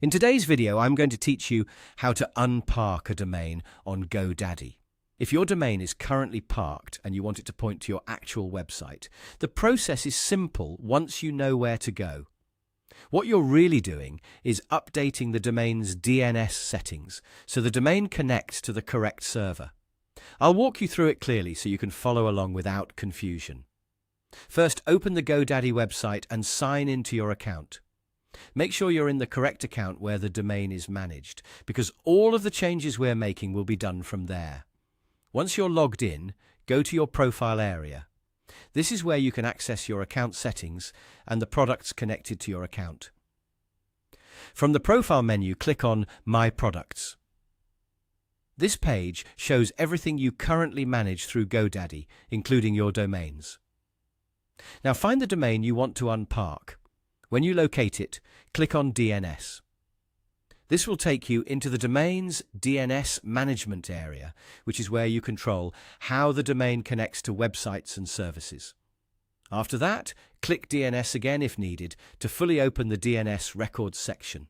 In today's video, I'm going to teach you how to unpark a domain on GoDaddy. If your domain is currently parked and you want it to point to your actual website, the process is simple once you know where to go. What you're really doing is updating the domain's DNS settings so the domain connects to the correct server. I'll walk you through it clearly so you can follow along without confusion. First, open the GoDaddy website and sign into your account. Make sure you're in the correct account where the domain is managed, because all of the changes we're making will be done from there. Once you're logged in, go to your profile area. This is where you can access your account settings and the products connected to your account. From the profile menu, click on My Products. This page shows everything you currently manage through GoDaddy, including your domains. Now find the domain you want to unpark. When you locate it, click on DNS. This will take you into the domain's DNS management area, which is where you control how the domain connects to websites and services. After that, click DNS again if needed to fully open the DNS records section.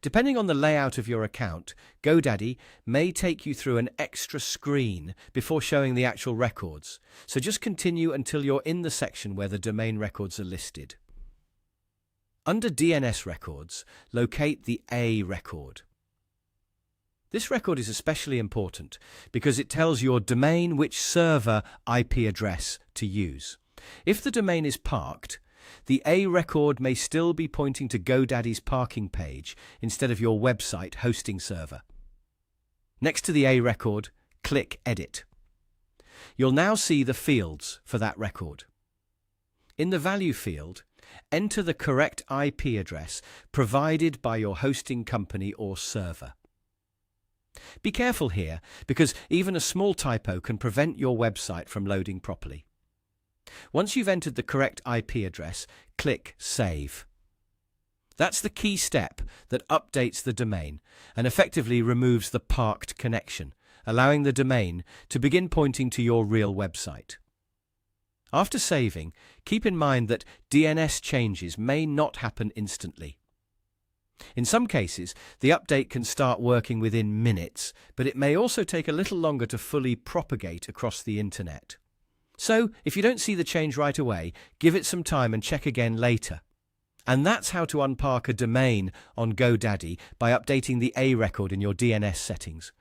Depending on the layout of your account, GoDaddy may take you through an extra screen before showing the actual records, so just continue until you're in the section where the domain records are listed. Under DNS records, locate the A record. This record is especially important because it tells your domain which server IP address to use. If the domain is parked, the A record may still be pointing to GoDaddy's parking page instead of your website hosting server. Next to the A record, click Edit. You'll now see the fields for that record. In the Value field, enter the correct IP address provided by your hosting company or server. Be careful here, because even a small typo can prevent your website from loading properly. Once you've entered the correct IP address, click Save. That's the key step that updates the domain and effectively removes the parked connection, allowing the domain to begin pointing to your real website. After saving, keep in mind that DNS changes may not happen instantly. In some cases, the update can start working within minutes, but it may also take a little longer to fully propagate across the internet. So, if you don't see the change right away, give it some time and check again later. And that's how to unpark a domain on GoDaddy by updating the A record in your DNS settings.